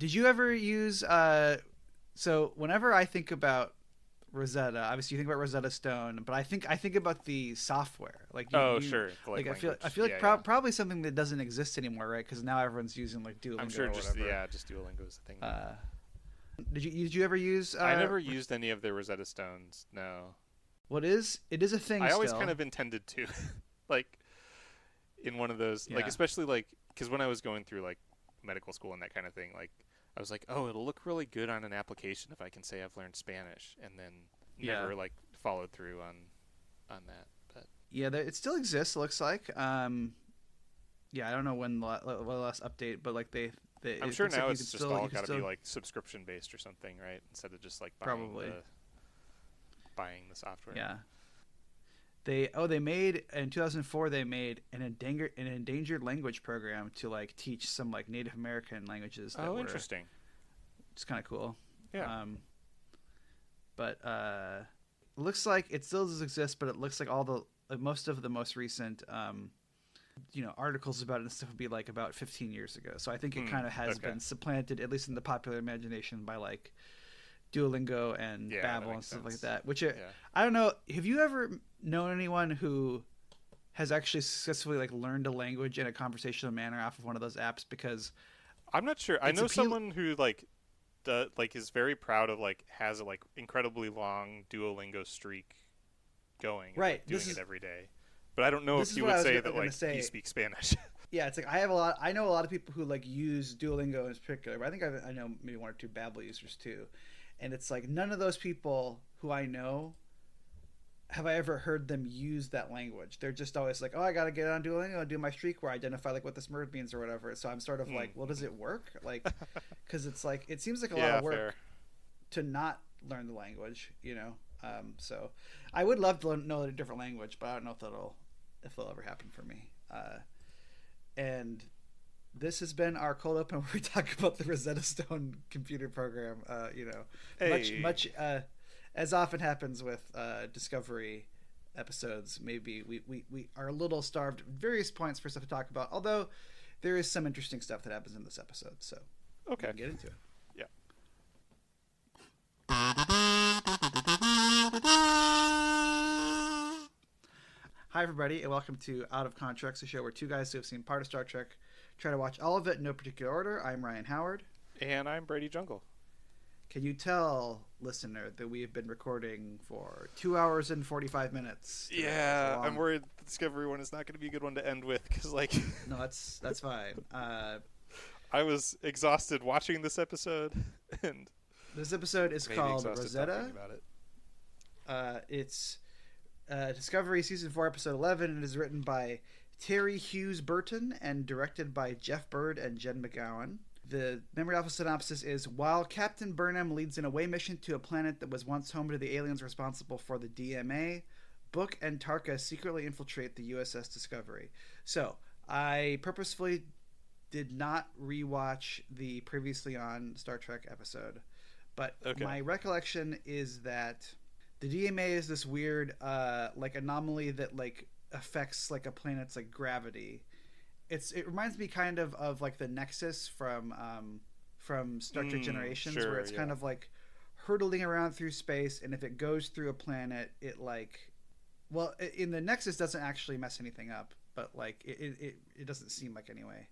Did you ever use so whenever I think about Rosetta, obviously you think about Rosetta Stone, but I think about the software. Like Oh, you sure. The, like I language. feel like Yeah, yeah. probably something that doesn't exist anymore, right? Because now everyone's using like I'm Duolingo sure or just whatever. just Duolingo is a thing now. Uh, did you ever use I never used any of their Rosetta Stones. No. what is it is a thing I always still. kind of intended to, like in one of those, like Yeah. especially like because when I was going through like medical school and that kind of thing, like I was like, oh, it'll look really good on an application if I can say I've learned Spanish, and then Yeah. never like followed through on that. But Yeah, it still exists. It looks like. Yeah, I don't know when the last update, but like I'm it sure looks like now you can it's just still all you can got to be still like subscription based or something, right? Instead of just like probably. buying the software. Yeah. They made in 2004 they made an endangered language program to like teach some like Native American languages that Oh, were interesting. just kind of cool. Yeah. Um, but looks like it still does exist, but it looks like all the most of the most recent articles about it and stuff would be like about 15 years ago. So I think it kind of has Okay. been supplanted, at least in the popular imagination, by like Duolingo and Yeah, that Babbel and makes stuff like sense. that. Which Yeah. I don't know. Have you ever known anyone who has actually successfully like learned a language in a conversational manner off of one of those apps? Because I'm not sure. I it's know appeal. someone who like is very proud of like has a like incredibly long Duolingo streak going and Right. like doing it every day. But I don't know if This is he what I would was say that gonna like he say. speaks Spanish. Yeah, it's like I know a lot of people who like use Duolingo in particular, but I think I know maybe one or two Babbel users too, and it's like none of those people who I know have I ever heard them use that language. They're just always like, oh, I got to get on Duolingo and do my streak where I identify like what this word means or whatever. So I'm sort of like, well, does Mm-hmm. it work? Like, because it's like it seems like a lot Yeah, of fair. work to not learn the language, So I would love to know a different language, but I don't know if it'll ever happen for me. And this has been our cold open where we talk about the Rosetta Stone computer program. Hey. Much as often happens with Discovery episodes, maybe we are a little starved at various points for stuff to talk about. Although there is some interesting stuff that happens in this episode, so we Okay. can get into it. Yeah. Hi, everybody, and welcome to Out of Contracts, a show where two guys who have seen part of Star Trek try to watch all of it in no particular order. I'm Ryan Howard. And I'm Brady Jungle. Can you tell, listener, that we have been recording for 2 hours and 45 minutes? Today? Yeah, I'm worried the Discovery one is not going to be a good one to end with because like No, that's fine. I was exhausted watching this episode and This episode is maybe called exhausted Rosetta. talking about it. It's Discovery Season 4, Episode 11. It is written by Terry Hughes Burton and directed by Jeff Bird and Jen McGowan. The memory alpha synopsis is: while Captain Burnham leads an away mission to a planet that was once home to the aliens responsible for the DMA, Book and Tarka secretly infiltrate the USS Discovery. So, I purposefully did not rewatch the previously on Star Trek episode, but Okay. my recollection is that the DMA is this weird like anomaly that like affects like a planet's like gravity. It reminds me kind of like the Nexus from Star Trek Generations, Sure, where it's kind yeah. of like hurtling around through space, and if it goes through a planet, it like in the Nexus doesn't actually mess anything up, but like it doesn't seem like anyway,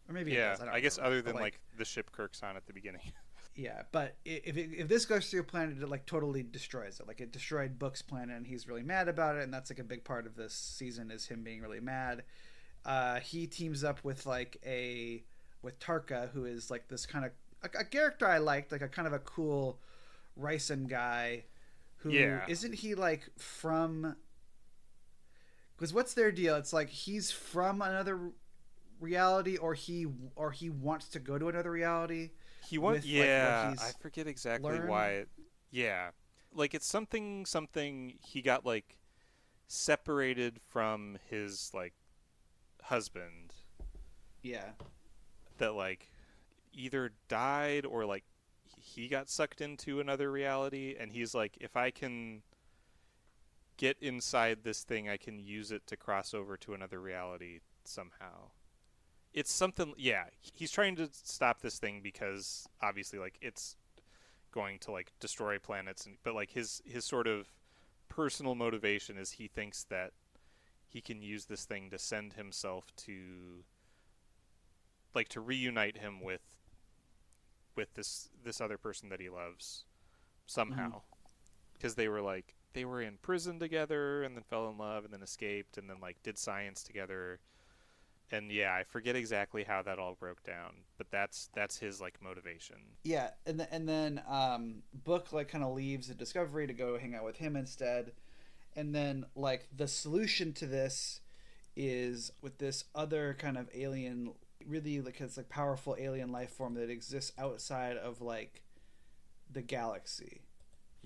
or maybe it Yeah, does. I don't I guess remember. other But than like the ship Kirk's on at the beginning. yeah, but if this goes through a planet, it like totally destroys it. Like it destroyed Book's planet, and he's really mad about it. And that's like a big part of this season is him being really mad. He teams up with with Tarka, who is like this kind of a character I liked, like a kind of a cool Ryson guy. Who Yeah. not he like from? Because what's their deal? It's like he's from another reality, or he wants to go to another reality He wants, with like what yeah, I he's forget exactly learned. why. Yeah, like it's something he got like separated from his like husband Yeah, that like either died or like he got sucked into another reality, and he's like, if I can get inside this thing, I can use it to cross over to another reality somehow. it's something. Yeah, he's trying to stop this thing because obviously, like, it's going to like destroy planets, and but like his sort of personal motivation is he thinks that he can use this thing to send himself to like to reunite him with this other person that he loves Mm-hmm. somehow, because they were in prison together and then fell in love and then escaped and then like did science together. And yeah, I forget exactly how that all broke down, but that's his like motivation. Yeah, and then Book like kind of leaves the Discovery to go hang out with him instead, and then like the solution to this is with this other kind of alien, really like it's like powerful alien life form that exists outside of like the galaxy.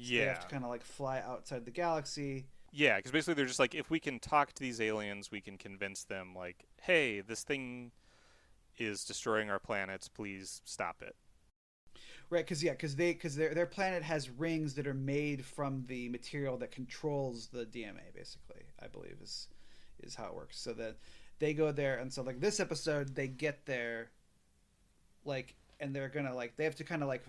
So they have to Yeah. kind of like fly outside the galaxy. Yeah, because basically they're just like, if we can talk to these aliens, we can convince them, like, hey, this thing is destroying our planets. Please stop it. Right, because yeah, because their planet has rings that are made from the material that controls the DMA. Basically, I believe is how it works. So that they go there, and so like this episode, they get there, like, and they're gonna like they have to kind of like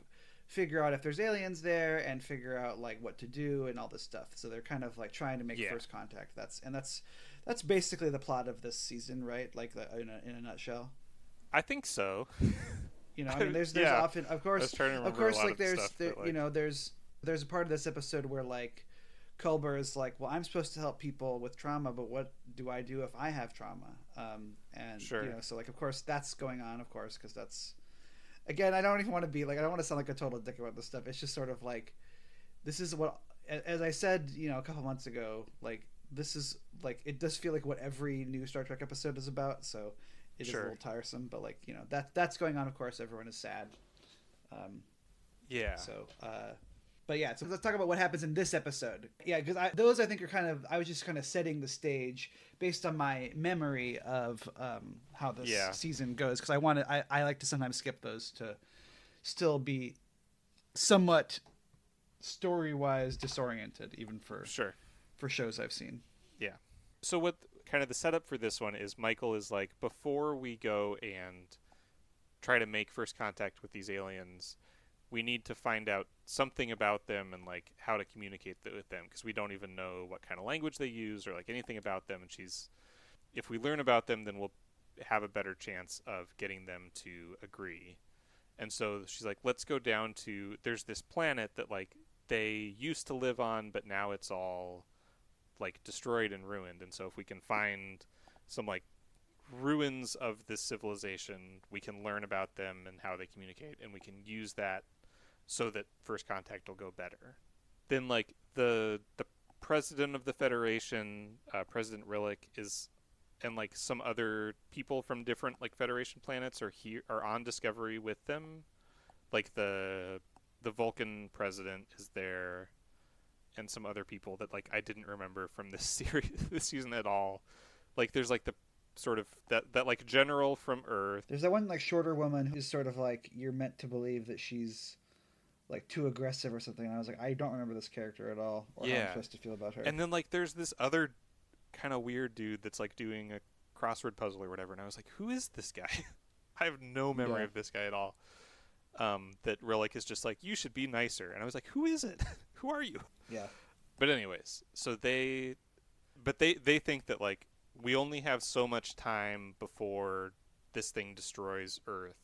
figure out if there's aliens there and figure out like what to do and all this stuff. So they're kind of like trying to make Yeah, first contact. That's basically the plot of this season, right? Like in a nutshell. I think so. I mean, there's Yeah, often, I was trying to of remember a course, lot like of the stuff, but like, there's a part of this episode where like Culber is like, well, I'm supposed to help people with trauma, but what do I do if I have trauma? And sure, so like, of course, that's going on, of course, because that's again, I don't even want to be like, I don't want to sound like a total dick about this stuff. It's just sort of like, this is what, as I said, a couple months ago, like this is like it does feel like what every new Star Trek episode is about. So it is a sure, little tiresome, but like that's going on. Of course, everyone is sad. Um, yeah, so, but yeah, so let's talk about what happens in this episode. Yeah, because those I think are kind of I was just kind of setting the stage based on my memory of how this yeah, season goes. Because I like to sometimes skip those to still be somewhat story wise disoriented, even sure, for shows I've seen. yeah. So what kind of the setup for this one is Michael is like, before we go and try to make first contact with these aliens, we need to find out something about them and like how to communicate with them, because we don't even know what kind of language they use or like anything about them. And she's, if we learn about them, then we'll have a better chance of getting them to agree. And so she's like, let's go down to, there's this planet that like they used to live on, but now it's all like destroyed and ruined. And so if we can find some like ruins of this civilization, we can learn about them and how they communicate, and we can use that so that first contact will go better. Then like the president of the Federation, President Rillick, is, and like some other people from different like Federation planets are here, are on Discovery with them. Like the Vulcan president is there, and some other people that like I didn't remember from this series, this season at all. Like there's like the sort of that like general from Earth. There's that one like shorter woman who's sort of like you're meant to believe that she's like too aggressive or something. And I was like, I don't remember this character at all or how I'm Yeah. supposed to feel about her. And then like there's this other kind of weird dude that's like doing a crossword puzzle or whatever, and I was like, who is this guy? I have no memory Yeah, of this guy at all. That Rillick is just like, you should be nicer, and I was like, who is it? Who are you? yeah. But anyways, so they think that like we only have so much time before this thing destroys Earth,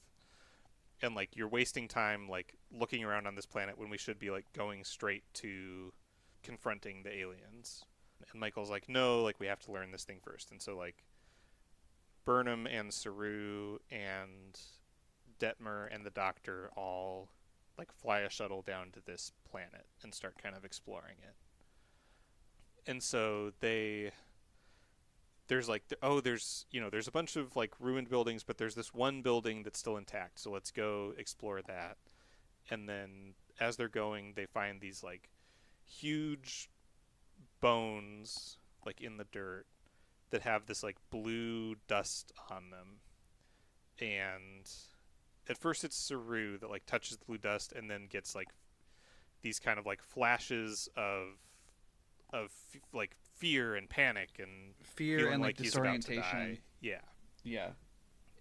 and like you're wasting time like looking around on this planet when we should be like going straight to confronting the aliens. And Michael's like, no, like we have to learn this thing first. And so like Burnham and Saru and Detmer and the Doctor all like fly a shuttle down to this planet and start kind of exploring it. And so there's like there's there's a bunch of like ruined buildings, but there's this one building that's still intact, so let's go explore that. And then as they're going, they find these like huge bones like in the dirt that have this like blue dust on them. And at first it's Saru that like touches the blue dust and then gets like these kind of like flashes of like fear and panic and Fear feeling and like like he's about to die. disorientation. Yeah. Yeah.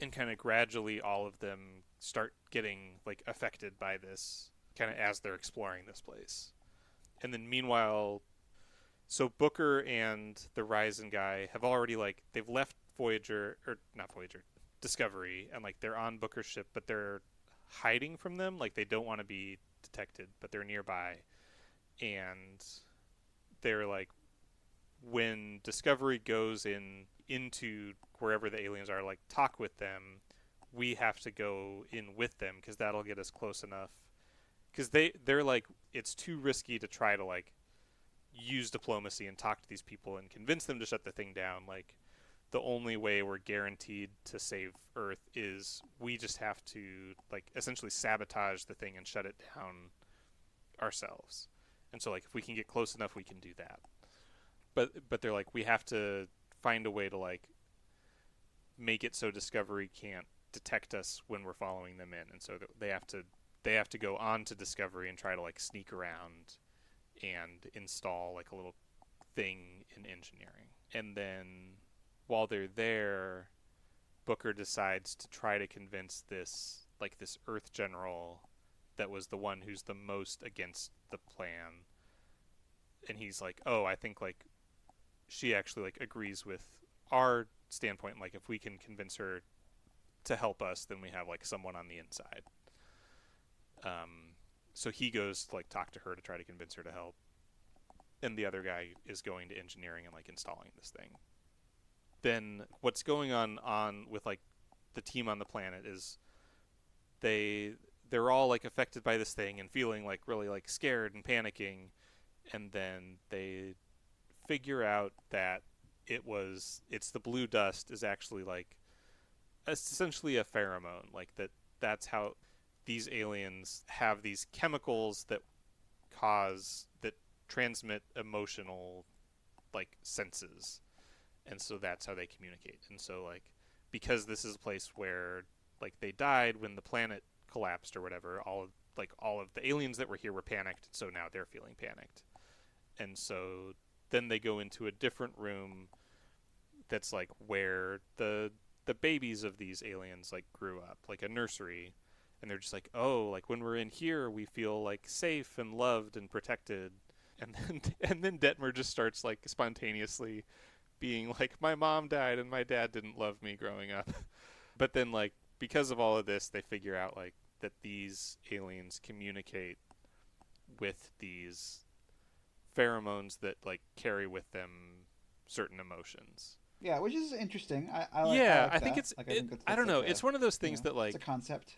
and kind of gradually all of them start getting like affected by this kind of as they're exploring this place. And then meanwhile, so Booker and the Ryzen guy have already like they've left Voyager, or not Voyager, Discovery, and like they're on Booker's ship, but they're hiding from them. Like they don't want to be detected, but they're nearby. And they're like, when Discovery goes into wherever the aliens are, like talk with them, we have to go in with them because that'll get us close enough. Because they're like, it's too risky to try to like use diplomacy and talk to these people and convince them to shut the thing down. Like the only way we're guaranteed to save Earth is we just have to like essentially sabotage the thing and shut it down ourselves. And so like if we can get close enough, we can do that. But they're like, we have to find a way to like make it so Discovery can't detect us when we're following them in, and so they have to go on to Discovery and try to like sneak around and install like a little thing in engineering. And then while they're there, Booker decides to try to convince this Earth general that was the one who's the most against the plan. And he's like, "Oh, I think like she actually like agrees with our standpoint. Like if we can convince her to help us, then we have like someone on the inside." So he goes to like talk to her to try to convince her to help, and the other guy is going to engineering and like installing this thing. Then what's going on with like the team on the planet is they're all like affected by this thing and feeling like really like scared and panicking, and then they figure out that it's the blue dust is actually like essentially a pheromone, like that's how these aliens have these chemicals that transmit emotional like senses, and so that's how they communicate. And so like because this is a place where like they died when the planet collapsed or whatever, all of the aliens that were here were panicked, so now they're feeling panicked. And so then they go into a different room that's like where the babies of these aliens like grew up, like a nursery, and they're just like, "Oh, like when we're in here we feel like safe and loved and protected." And then Detmer just starts like spontaneously being like, "My mom died and my dad didn't love me growing up." But then like because of all of this, they figure out like that these aliens communicate with these pheromones that like carry with them certain emotions. Yeah, which is interesting. I Yeah, like I think that. it's Like, I don't like know. It's one of those things that it's like a concept.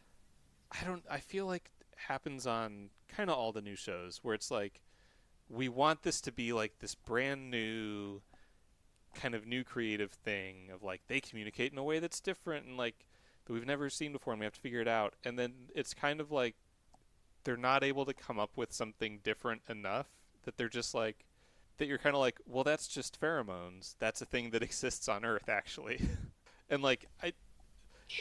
I feel like happens on kind of all the new shows where it's like we want this to be like this brand new kind of new creative thing of like they communicate in a way that's different and like that we've never seen before and we have to figure it out. And then it's kind of like they're not able to come up with something different enough that they're just like that you're kind of like, well, that's just pheromones. That's a thing that exists on Earth actually. And like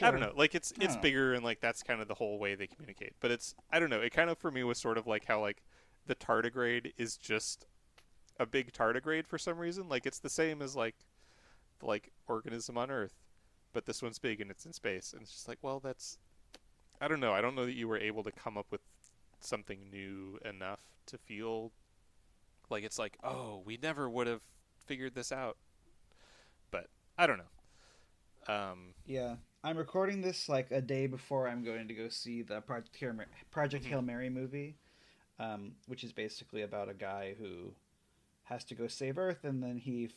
I don't Sure. know, like it's I don't know. bigger and like that's kind of the whole way they communicate. But it's I don't know, it kind of for me was sort of like how like the tardigrade is just a big tardigrade for some reason. Like it's the same as like the like organism on Earth, but this one's big and it's in space. And it's just like, well, that's I don't know. I don't know that you were able to come up with something new enough to feel like it's like, oh, we never would have figured this out. But I don't know. Yeah, I'm recording this like a day before I'm going to go see the Project Mhm. Hail Mary movie, which is basically about a guy who has to go save Earth, and then he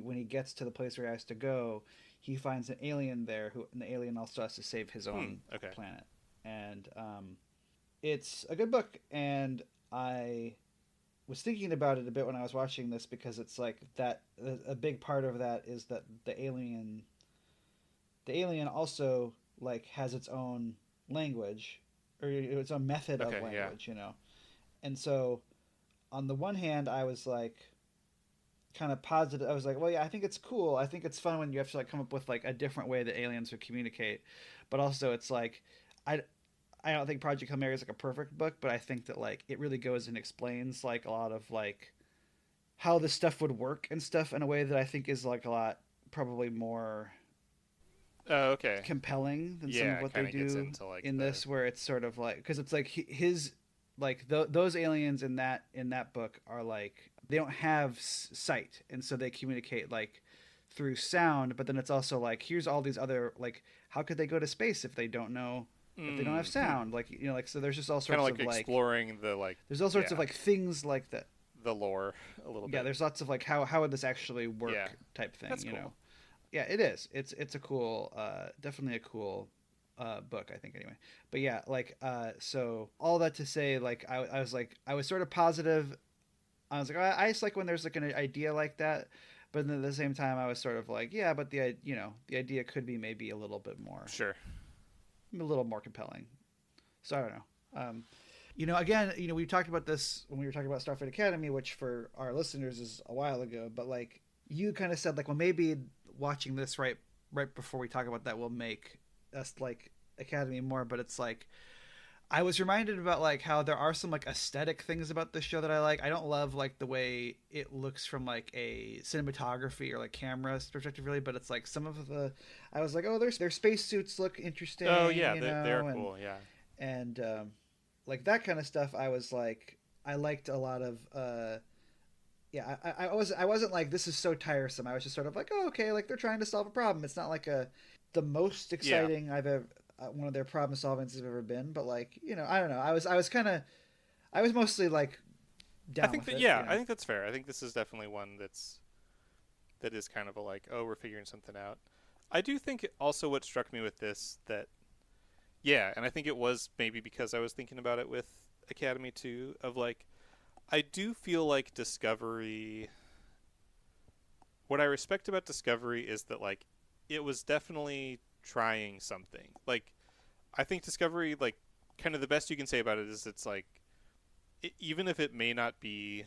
when he gets to the place where he has to go, he finds an alien there and the alien also has to save his own Okay. planet, and it's a good book, and I was thinking about it a bit when I was watching this because it's like that a big part of that is that the alien also like has its own language or its own method of Okay. Yeah. language, and so on the one hand I was like kind of positive. I was like, well, yeah, I think it's cool. I think it's fun when you have to like come up with like a different way that aliens would communicate. But also, it's like, I I don't think Project Hail Mary is like a perfect book, but I think that like it really goes and explains like a lot of like how this stuff would work and stuff in a way that I think is like a lot probably more Oh, okay. compelling than some Yeah, of it what they kind of gets do into like in the this, where it's sort of like, because it's like his like those aliens in that book are like they don't have sight, and so they communicate like through sound. But then it's also like, here's all these other, like, how could they go to space if they don't know, if they don't have sound, like, you know, like, so there's just all kind of sorts like of like, exploring the like there's all sorts of yeah, like things like that. the lore a little Yeah, bit. there's lots of like, how would this actually Yeah, work type thing, that's you know. cool. Yeah, it is. It's a cool, definitely a cool book, I think, anyway. But yeah, like, so all that to say, like, I was like, I was sort of positive. I was like, I just like when there's like an idea like that, but then at the same time I was sort of like, yeah, but the, you know, the idea could be maybe a little bit more, Sure. a little more compelling. So I don't know. You know, again, you know, we talked about this when we were talking about Starfleet Academy, which for our listeners is a while ago. But like, you kind of said, like, well, maybe watching this right before we talk about that will make us like Academy more. But it's like, I was reminded about like how there are some like aesthetic things about this show that I like. I don't love like the way it looks from like a cinematography or like camera perspective, really. But it's like some of the, I was like, oh, their spacesuits look Oh interesting, yeah, you they are know, cool. Yeah. and like that kind of stuff. I was like, I liked a lot of. Yeah, I wasn't like, this is so tiresome. I was just sort of like, oh, okay, like they're trying to solve a problem. It's not like a the most Yeah. exciting I've ever one of their problem solvings have ever been, but like, you know, I don't know. I was kind of, I was mostly like I down think with that it, yeah, you I know. think that's fair. I think this is definitely one that is kind of a like, oh, we're figuring something out. I do think also what struck me with this that yeah, and I think it was maybe because I was thinking about it with Academy 2 of like I do feel like Discovery what I respect about Discovery is that like it was definitely trying something. Like I think Discovery like kind of the best you can say about it is it's like even if it may not be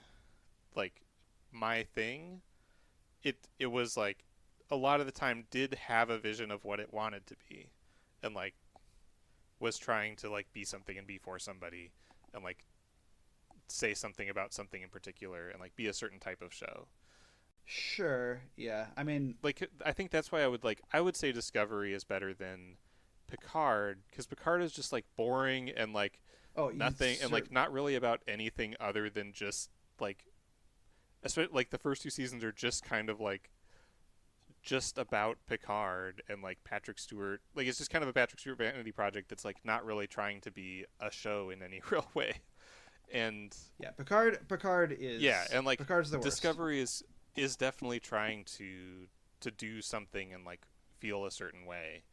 like my thing, it was like a lot of the time did have a vision of what it wanted to be and like was trying to like be something and be for somebody and like say something about something in particular and like be a certain type of show. Sure, yeah. I mean, Like I think that's why I would say Discovery is better than Picard because Picard is just like boring and like oh, you nothing and like not really about anything other than just like especially like the first two seasons are just kind of like just about Picard and like Patrick Stewart. Like it's just kind of a Patrick Stewart vanity project that's like not really trying to be a show in any real way. And yeah, Picard yeah, is and like Picard's the worst. Discovery is definitely trying to do something and like feel a certain way.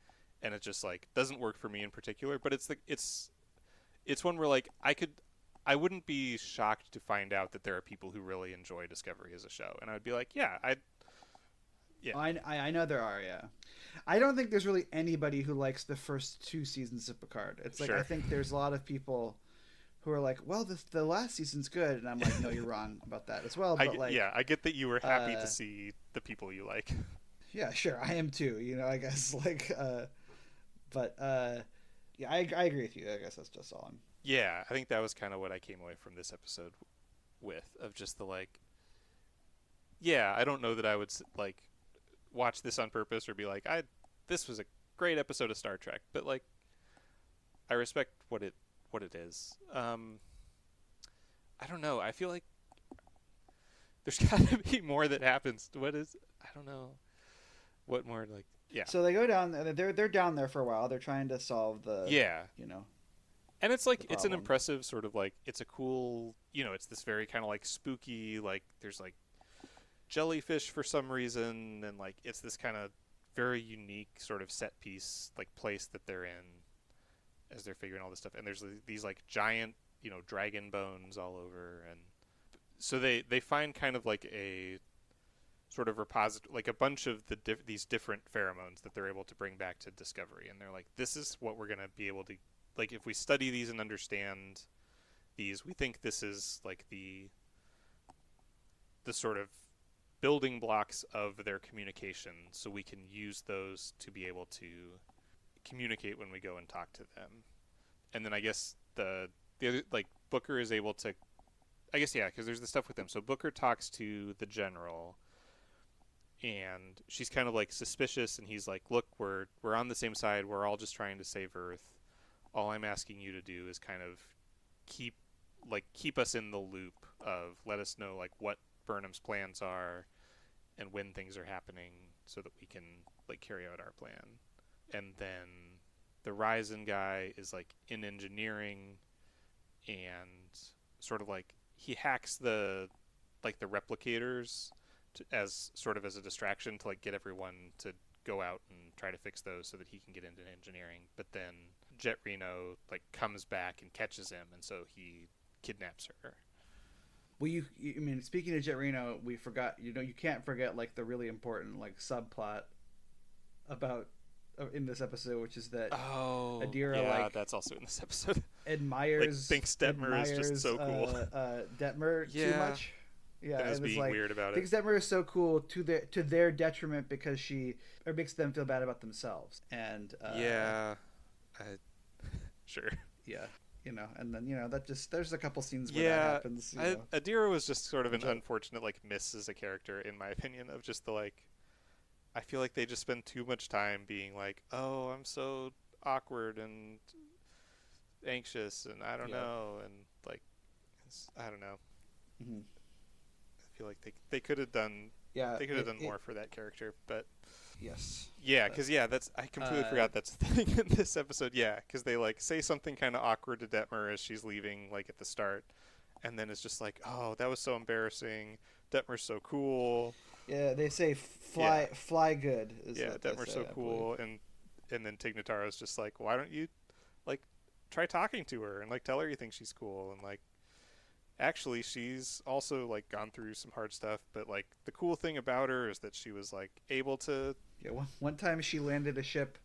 And it just like doesn't work for me in particular, but it's one where like I wouldn't be shocked to find out that there are people who really enjoy Discovery as a show, and I'd be like, yeah, I know there are, yeah. I don't think there's really anybody who likes the first two seasons of Picard. It's like, I sure. think there's a lot of people who are like, well, the last season's good, and I'm like, no, you're wrong about that as well. But like, Yeah, I get that you were happy to uh, see the people you like. yeah, sure, I am too. You know, I guess like, but yeah, I agree with you. I guess that's just all I'm. Yeah, I think that was kind of what I came away from this episode with of just the like, yeah, I don't know that I would like watch this on purpose or be like, I this was a great episode of Star Trek, but like I respect what it is. I don't know. I feel like there's got to be more that happens. What is I don't know. What more like yeah. So they go down. They're down there for a while. They're trying to solve the, Yeah. you know, And it's the like it's an problem. impressive sort of like it's a cool, it's this very kind of like spooky like there's like jellyfish for some reason and like it's this kind of very unique sort of set piece like place that they're in as they're figuring all this stuff and there's these like giant dragon bones all over and so they find kind of like a sort of repository like a bunch of these different pheromones that they're able to bring back to Discovery and they're like this is what we're going to be able to like if we study these and understand these we think this is like the sort of building blocks of their communication so we can use those to be able to communicate when we go and talk to them. And then I guess the other like Booker is able to I guess yeah, because there's the stuff with them. So Booker talks to the general and she's kind of like suspicious, and he's like, look, we're on the same side, we're all just trying to save Earth. All I'm asking you to do is kind of keep us in the loop of, let us know like what Burnham's plans are and when things are happening so that we can like carry out our plan. And then the Ryzen guy is like in engineering, and sort of like he hacks the replicators as sort of as a distraction to like get everyone to go out and try to fix those so that he can get into engineering. But then Jet Reno like comes back and catches him, and so he kidnaps her. Well, I mean, speaking of Jet Reno, we forgot. You can't forget like the really important like subplot about in this episode, which is that Adira that's also in this episode. Admires thinks Detmer is just so cool. Detmer too much. Yeah, and is being weird about it. Thinks Detmer is so cool to their detriment because it makes them feel bad about themselves. And sure. Yeah. And then that just there's a couple scenes where that happens. Adira was just sort of an unfortunate miss as a character, in my opinion, of just the I feel like they just spend too much time being like, oh, I'm so awkward and anxious, and I don't know, and I don't know. Mm-hmm. I feel like they could have done more for that character, but yes, because I completely forgot that's the thing in this episode. Because they say something kind of awkward to Detmer as she's leaving at the start, and then it's just like, oh, that was so embarrassing. Detmer's so cool. Yeah, they say fly good. Detmer's so cool, and then Tig Notaro's just like, why don't you try talking to her and tell her you think she's cool, and actually she's also gone through some hard stuff, but the cool thing about her is that she was able to one time she landed a ship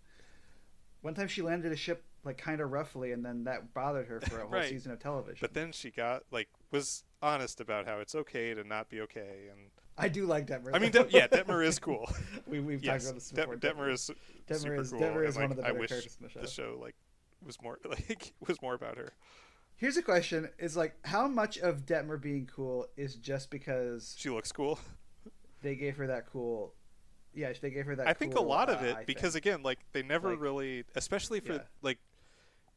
kind of roughly, and then that bothered her for a whole season of television. But then she got was honest about how it's okay to not be okay. And I do like Detmer. I mean, Detmer is cool. We've talked about this before. Detmer is super cool. Detmer is one of the better characters in the show. The show was more about her. Here's a question: is how much of Detmer being cool is just because she looks cool? They gave her that cool. Yeah, they gave her that. I think a lot of it because again, they never really, especially for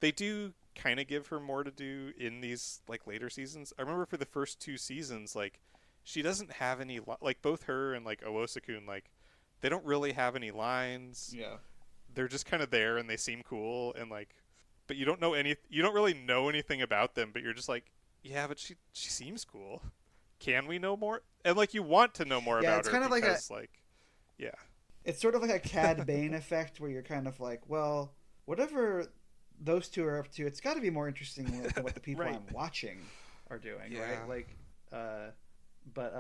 they do kind of give her more to do in these later seasons. I remember for the first 2 seasons, she doesn't have any both her and Owosakun, they don't really have any lines. Yeah, they're just kind of there and they seem cool and but you don't know you don't really know anything about them, but you're just yeah, but she seems cool. Can we know more? And you want to know more about it's her kind of because it's sort of like a Cad Bane effect where you're kind of well, whatever those two are up to, it's got to be more interesting than what the people I'm watching are doing, right? But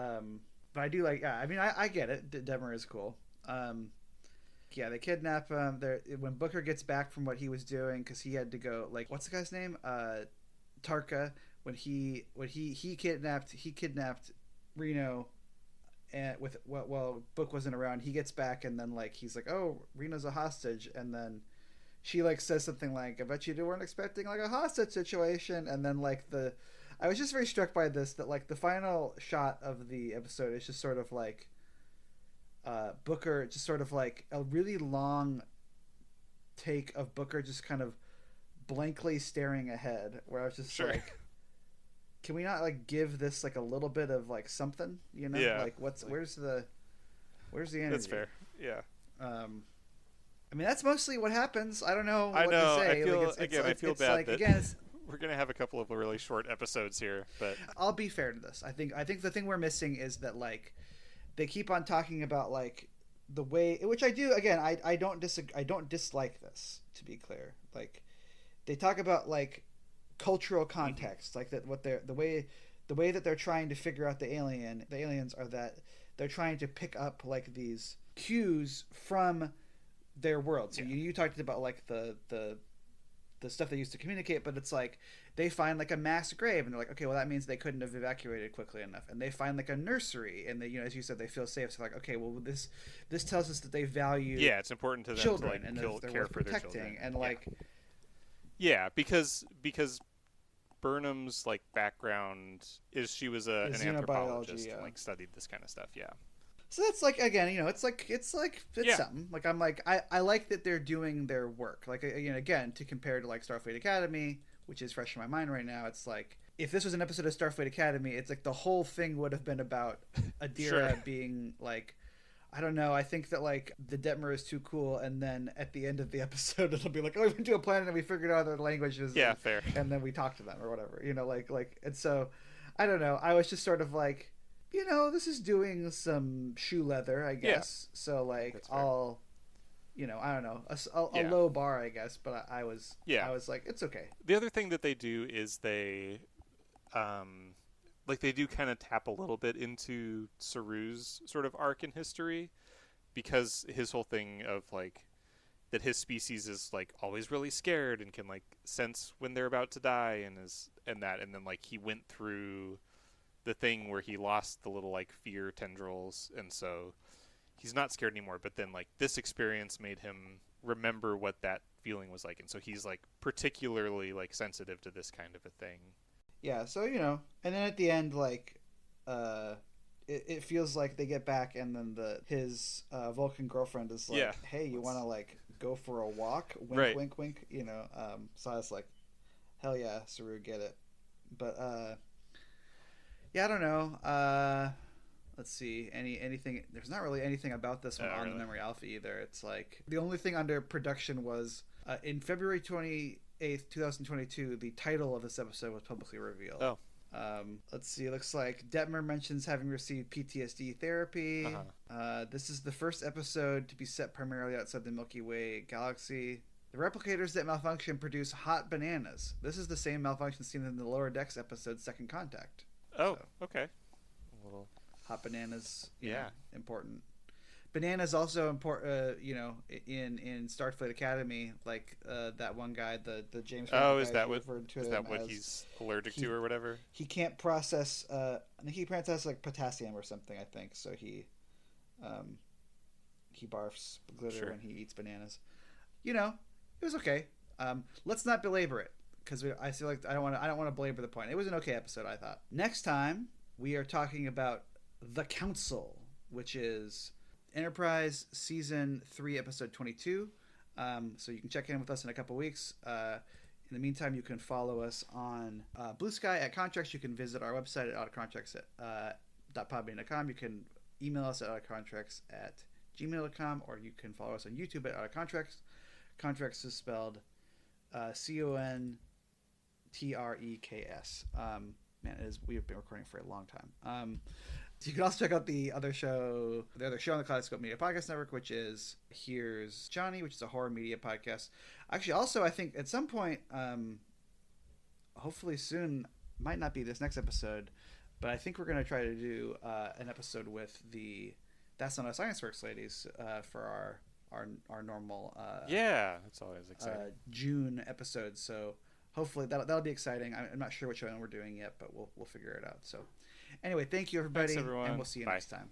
I do I mean, I get it. Detmer is cool. They kidnap him. When Booker gets back from what he was doing, because he had to go. What's the guy's name? Tarka. When he kidnapped Reno, and while Book wasn't around, he gets back and then he's oh, Reno's a hostage, and then she says something I bet you weren't expecting a hostage situation, and then I was just very struck by this that the final shot of the episode is just sort of Booker, just sort of a really long take of Booker just kind of blankly staring ahead, where I was just can we not give this a little bit of something, where's the energy? That's fair. Yeah. I mean, that's mostly what happens. I don't know what to say. I feel bad that we're gonna have a couple of really short episodes here, but I'll be fair to this. I think the thing we're missing is that they keep on talking about the way, which I do. Again, I don't dislike this, to be clear. They talk about cultural context, that what the way that they're trying to figure out the aliens are that they're trying to pick up these cues from their world. So you talked about the stuff they used to communicate, but it's they find a mass grave and they're okay, well, that means they couldn't have evacuated quickly enough, and they find a nursery and they, as you said, they feel safe. So okay, well, this tells us that they value it's important to them children to and they're care worth for their children. And because Burnham's background is she was an anthropologist and studied this kind of stuff. So that's like, again, it's Yeah, something. Like I'm like I like that they're doing their work. Like, again, to compare to like Starfleet Academy, which is fresh in my mind right now. It's like if this was an episode of Starfleet Academy, it's like the whole thing would have been about sure. Adira being like, I don't know. I think that like the Detmer is too cool, and then at the end of the episode, it'll be like, oh, we went to a planet and we figured out their languages, Yeah, fair. and then we talk to them or whatever. And so I don't know. I was just sort of like, this is doing some shoe leather, I Yeah, guess. So like that's fair. I don't know, a Yeah, low bar, I guess. But yeah. I was like, it's okay. The other thing that they do is um, like they do kind of tap a little bit into Saru's sort of arc in history because his whole thing of like that his species is like always really scared and can like sense when they're about to die and then like he went through the thing where he lost the little like fear tendrils and so he's not scared anymore, but then like this experience made him remember what that feeling was like, and so he's like particularly like sensitive to this kind of a thing. Yeah. So and then at the end, like, uh, it feels like they get back, and then his Vulcan girlfriend is like, Yeah, "Hey, you want to like go for a walk?" Wink, right. wink, wink. So I was like, "Hell yeah, Saru, get it." But yeah, I don't know. Let's see. Anything? There's not really anything about this one on the Really. Memory Alpha either. It's like the only thing under production was in February 28th, 2022. The title of this episode was publicly revealed. Oh. Let's see. It looks like Detmer mentions having received PTSD therapy. Uh-huh. This is the first episode to be set primarily outside the Milky Way galaxy. The replicators that malfunction produce hot bananas. This is the same malfunction seen in the Lower Decks episode Second Contact. Oh, So, okay. A little. hot bananas, Yeah. important. Bananas also important, in Starfleet Academy, like that one guy, the James Oh, Franco is guy, that she what referred to is him that what as he's allergic he to or whatever? he can't process I think he processes like potassium or something, I think. So um he barfs glitter Sure. when he eats bananas. It was okay. Let's not belabor it because I feel like I don't want to belabor the point. It was an okay episode, I thought. Next time we are talking about The Council, which is Enterprise Season 3, Episode 22. So you can check in with us in a couple weeks. In the meantime, you can follow us on Blue Sky at Contracts. You can visit our website at autocontracts at .podbean.com. You can email us at autocontracts@gmail.com, or you can follow us on YouTube at autocontracts. Contracts is spelled CONTREKS. Man, we've been recording for a long time. You can also check out the other show on the Kaleidoscope Media Podcast Network, which is Here's Johnny, which is a horror media podcast. Actually, also, I think at some point, hopefully soon, might not be this next episode, but I think we're going to try to do an episode with the That's Not How Science Works ladies for our normal Yeah, that's always exciting. June episode. So hopefully that'll be exciting. I'm not sure which one we're doing yet, but we'll figure it out. So anyway, thank you everybody, Thanks, everyone. and we'll see you Bye. next time.